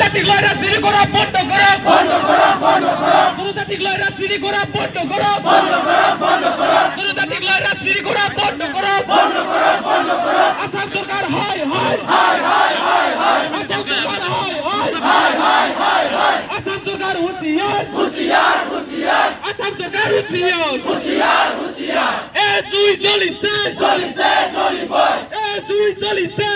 গুরুজাতিক লয় রাজনীতি করা বন্ধ করো গুরুজাতিক লয় রাজনীতি করা বন্ধ করো গুরুজাতিক লয় রাজনীতি করা বন্ধ করো আসাম সরকার হয় আসাম সরকার হয় আসাম সরকার হুঁশিয়ার আসাম সরকার হুঁশিয়ার এ তুই চলিছে এ তুই চলিছে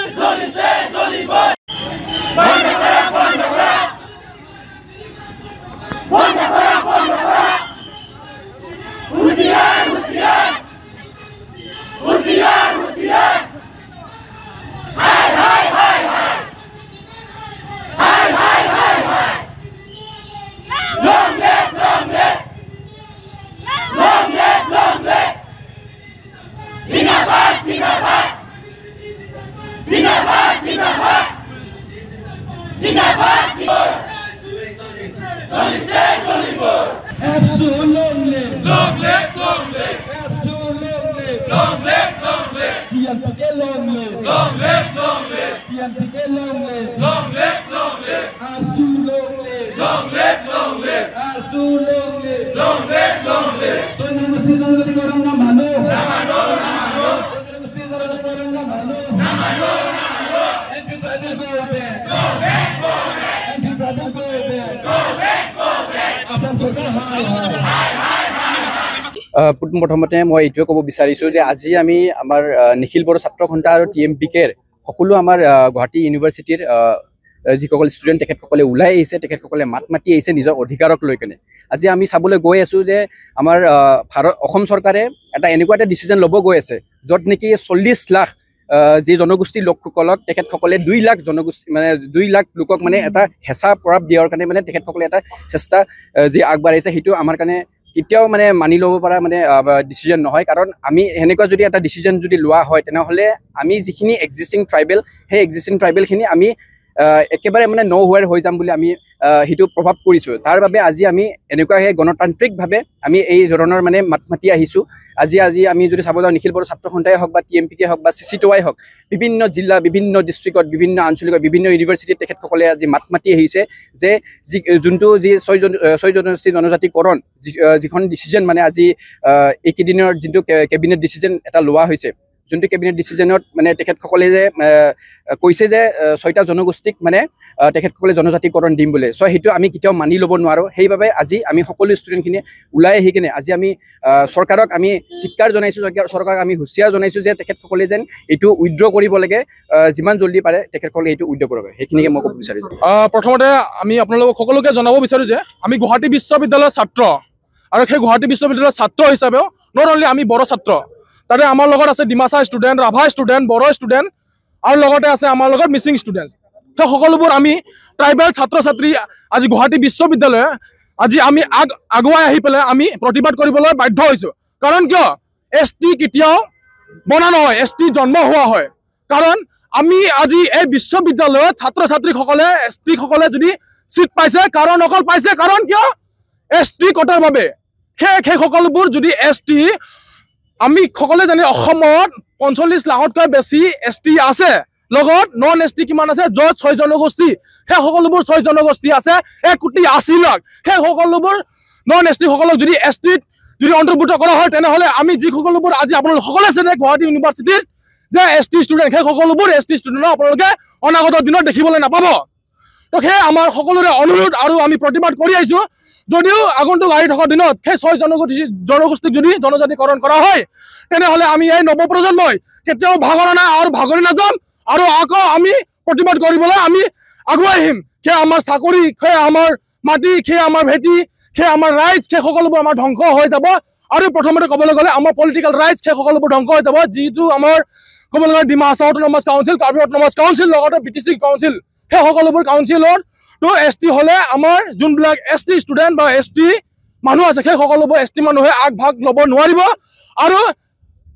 প্ৰথমতে মই এইটোৱে ক'ব বিচাৰিছোঁ যে আজি আমি আমাৰ নিখিল বড়ো ছাত্ৰ সন্থা আৰু TMPKৰ সকলো আমাৰ গুৱাহাটী ইউনিভাৰ্চিটিৰ যিসকল ষ্টুডেণ্ট তেখেতসকলে ওলাই আহিছে, তেখেতসকলে মাত মাতি আহিছে নিজৰ অধিকাৰক লৈ কেনে। আজি আমি চাবলৈ গৈ আছোঁ যে আমাৰ অসম চৰকাৰে এনেকুৱা এটা ডিচিজন ল'ব গৈ আছে য'ত নেকি 40 লাখ যি জনগোষ্ঠীৰ লোকসকলক তেখেতসকলে 2 লাখ জনগোষ্ঠী মানে 2 লাখ লোকক মানে এটা হেঁচা প্ৰভাৱ দিয়াৰ কাৰণে মানে তেখেতসকলে এটা চেষ্টা যি আগবাঢ়াইছে সেইটো আমাৰ কাৰণে কেতিয়াও মানে মানি ল'ব পৰা মানে ডিচিজন নহয়। কাৰণ আমি সেনেকুৱা যদি এটা ডিচিজন যদি লোৱা হয় তেনেহ'লে আমি যিখিনি এক্সিষ্টিং ট্ৰাইবেল সেই এক্সিষ্টিং ট্ৰাইবেলখিনি আমি একেবাৰে মানে হোৱাৰ হৈ যাম বুলি আমি সেইটো প্ৰভাৱ পৰিছোঁ। তাৰ বাবে আজি আমি এনেকুৱাহে গণতান্ত্ৰিকভাৱে আমি এই ধৰণৰ মানে মাত মাতি আহিছোঁ। আজি আমি যদি চাব যাওঁ নিখিল বড়ো ছাত্ৰ সন্থাই হওক বা TMPK হওক বা CCTY হওক, বিভিন্ন জিলা, বিভিন্ন ডিষ্ট্ৰিক্টত, বিভিন্ন আঞ্চলিকত, বিভিন্ন ইউনিভাৰ্চিটিত তেখেতসকলে আজি মাত মাতি আহিছে যে যোনটো যি 6 জনগোষ্ঠী জনজাতিকৰণ যিখন ডিচিজন মানে আজি এইকেইদিনৰ যোনটো কেবিনেট ডিচিজন এটা লোৱা হৈছে, যোনটো কেবিনেট ডিচিজনত মানে তেখেতসকলে যে কৈছে যে 6টা জনগোষ্ঠীক মানে তেখেতসকলে জনজাতিকৰণ দিম বুলি। চ' সেইটো আমি কেতিয়াও মানি ল'ব নোৱাৰোঁ। সেইবাবে আজি আমি সকলো ষ্টুডেণ্টখিনি ওলাই আহি কিনে আজি আমি চৰকাৰক আমি ধিক্কাৰ জনাইছোঁ, চৰকাৰক আমি হুঁচিয়াৰ জনাইছোঁ যে তেখেতসকলে যেন এইটো উইথড্ৰ কৰিব লাগে, যিমান জলদি পাৰে তেখেতসকলে এইটো উইথড্ৰ কৰিব লাগে। সেইখিনিকে মই ক'ব বিচাৰিছোঁ। প্ৰথমতে আমি আপোনালোকক সকলোকে জনাব বিচাৰোঁ যে আমি গুৱাহাটী বিশ্ববিদ্যালয়ৰ ছাত্ৰ, আৰু সেই গুৱাহাটী বিশ্ববিদ্যালয়ৰ ছাত্ৰ হিচাপেও নট অনলি আমি বড়ো ছাত্ৰ, তাতে আমাৰ লগত আছে Dimasa student, Rabha student, Bodo student, আৰু লগতে আছে আমাৰ লগত মিচিং ষ্টুডেণ্ট। সেই সকলোবোৰ আমি ট্ৰাইবেল ছাত্ৰ ছাত্ৰী আজি গুৱাহাটী বিশ্ববিদ্যালয়ে আজি আমি আগুৱাই আহি পেলাই আমি প্ৰতিবাদ কৰিবলৈ বাধ্য হৈছোঁ। কাৰণ কিয় ST কেতিয়াও বনা নহয়, ST জন্ম হোৱা হয়। কাৰণ আমি আজি এই বিশ্ববিদ্যালয়ত ছাত্ৰ ছাত্ৰীসকলে ST-সকলে যদি চিট পাইছে, কাৰণ অকল পাইছে কাৰণ কিয় ST কটাৰ বাবে। সেই সকলোবোৰ যদি ST আমি সকলোৱে জানি অসমত 45 লাখতকৈ বেছি ST আছে, লগত নন ST কিমান আছে, য'ত 6 জনগোষ্ঠী, সেই সকলোবোৰ 6 জনগোষ্ঠী আছে 1,80,00,000 লাখ। সেই সকলোবোৰ নন ST সকলক যদি ST-ত যদি অন্তৰ্ভুক্ত কৰা হয় তেনেহ'লে আমি যি সকলোবোৰ আজি আপোনালোক সকলোৱে আছে গুৱাহাটী ইউনিভাৰ্চিটিৰ যে ST ষ্টুডেণ্ট, সেই সকলোবোৰ ST ষ্টুডেণ্টক আপোনালোকে অনাগত দিনত দেখিবলৈ নাপাব। তো সেই আমাৰ সকলোৰে অনুৰোধ আৰু আমি প্ৰতিবাদ কৰি আহিছোঁ। যদিও আগন্তুক আহি থকা দিনত সেই 6 জনগোষ্ঠীক যদি জনজাতিকৰণ কৰা হয় তেনেহ'লে আমি এই নৱপ্ৰজন্মই কেতিয়াও ভাগৰা নাই আৰু ভাগৰি নাযাম, আৰু আকৌ আমি প্ৰতিবাদ কৰিবলৈ আমি আগুৱাই আহিম। সেই আমাৰ চাকৰি, সেই আমাৰ মাটি, সেই আমাৰ ভেটি, সেই আমাৰ ৰাইজ, সেই সকলোবোৰ আমাৰ ধ্বংস হৈ যাব। আৰু প্ৰথমতে ক'বলৈ গ'লে আমাৰ পলিটিকেল ৰাইজ সেই সকলোবোৰ ধ্বংস হৈ যাব, যিটো আমাৰ ক'বলৈ গ'লে Dimasa autonomous council, Karbi autonomous council, লগতে BTC কাউন্সিল, সেই সকলোবোৰ কাউন্সিলত তো ST হ'লে আমাৰ যোনবিলাক ST ষ্টুডেণ্ট বা ST মানুহ আছে সেই সকলোবোৰ ST মানুহে আগভাগ ল'ব নোৱাৰিব। আৰু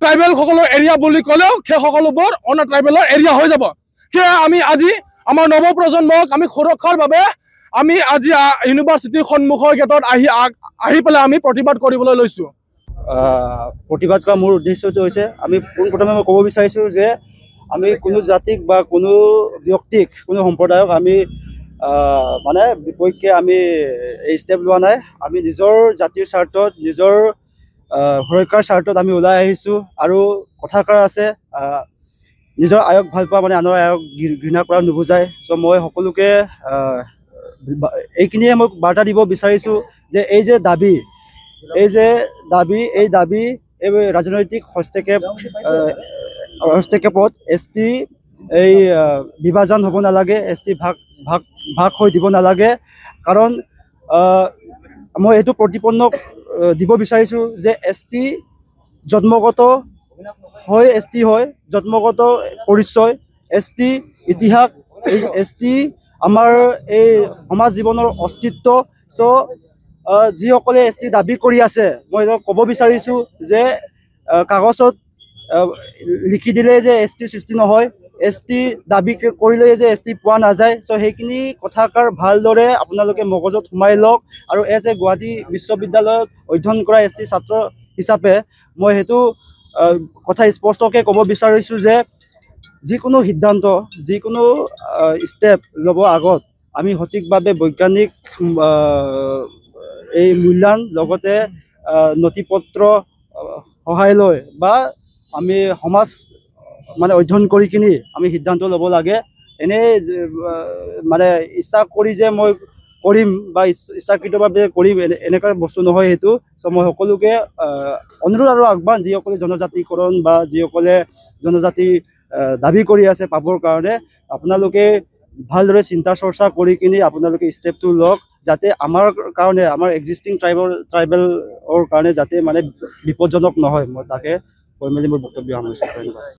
ট্ৰাইবেলসকলৰ এৰিয়া বুলি ক'লেও সেই সকলোবোৰ অন ট্ৰাইবেলৰ এৰিয়া হৈ যাব। সেয়ে আমি আজি আমাৰ নৱপ্ৰজন্মক আমি সুৰক্ষাৰ বাবে আমি আজি ইউনিভাৰ্চিটিৰ সন্মুখৰ গেটত আহি পেলাই আমি প্ৰতিবাদ কৰিবলৈ লৈছোঁ। প্ৰতিবাদ কৰা মোৰ উদ্দেশ্যটো হৈছে আমি পোনপ্ৰথমে মই ক'ব বিচাৰিছোঁ যে আমি কোনো জাতিক বা কোনো ব্যক্তিক, কোনো সম্প্ৰদায়ক আমি মানে বিপক্ষে আমি এই ষ্টেপ লোৱা নাই। আমি নিজৰ জাতিৰ স্বাৰ্থত, নিজৰ সুৰক্ষাৰ স্বাৰ্থত আমি ওলাই আহিছোঁ। আৰু কথাষাৰ আছে, নিজৰ আয়ক ভাল পোৱা মানে আনৰ আয়ক ঘৃণা কৰা নুবুজায়। চ' মই সকলোকে এইখিনিয়ে মই বাৰ্তা দিব বিচাৰিছোঁ যে এই যে দাবী, এই দাবী এই ৰাজনৈতিক হস্তক্ষেপত ST এই বিভাজন হ'ব নালাগে, ST ভাগ হৈ দিব নালাগে। কাৰণ মই এইটো প্ৰতিপন্ন দিব বিচাৰিছোঁ যে ST জন্মগত হয়, ST হয়, জন্মগত পৰিচয়, ST ইতিহাস, এই ST আমাৰ এই সমাজ জীৱনৰ অস্তিত্ব। চ' যিসকলে ST দাবী কৰি আছে, মই ক'ব বিচাৰিছোঁ যে কাগজত লিখি দিলে যে ST সৃষ্টি নহয়, ST দাবী কৰিলে যে ST পোৱা নাযায়। চ' সেইখিনি কথাষাৰ ভালদৰে আপোনালোকে মগজত সোমাই লওক। আৰু গুৱাহাটী বিশ্ববিদ্যালয়ত অধ্যয়ন কৰা ST ছাত্ৰ হিচাপে মই সেইটো কথা স্পষ্টকৈ ক'ব বিচাৰিছোঁ যে যিকোনো সিদ্ধান্ত, যিকোনো ষ্টেপ ল'ব আগত আমি সঠিকভাৱে বৈজ্ঞানিক এই মূল্যায়ন লগতে নথি পত্ৰ সহায় লৈ বা আমি সমাজ মানে অধ্যয়ন কৰি কিনি আমি সিদ্ধান্ত ল'ব লাগে। এনেই মানে ইচ্ছা কৰি যে মই কৰিম বা ইচ্ছাকৃতভাৱে কৰিম এনেকুৱা বস্তু নহয় সেইটো। চ' মই সকলোকে অনুৰোধ আৰু আহ্বান, যিসকলে জনজাতিকৰণ বা যিসকলে জনজাতি দাবী কৰি আছে পাবৰ কাৰণে, আপোনালোকে ভালদৰে চিন্তা চৰ্চা কৰি কিনি আপোনালোকে ষ্টেপটো লওক, যাতে আমাৰ কাৰণে, আমাৰ এক্সিষ্টিং ট্ৰাইবেলৰ কাৰণে যাতে মানে বিপদজনক নহয়। মই তাকে কৈ মেলি মোৰ বক্তব্য সামৰিছোঁ। ধন্যবাদ।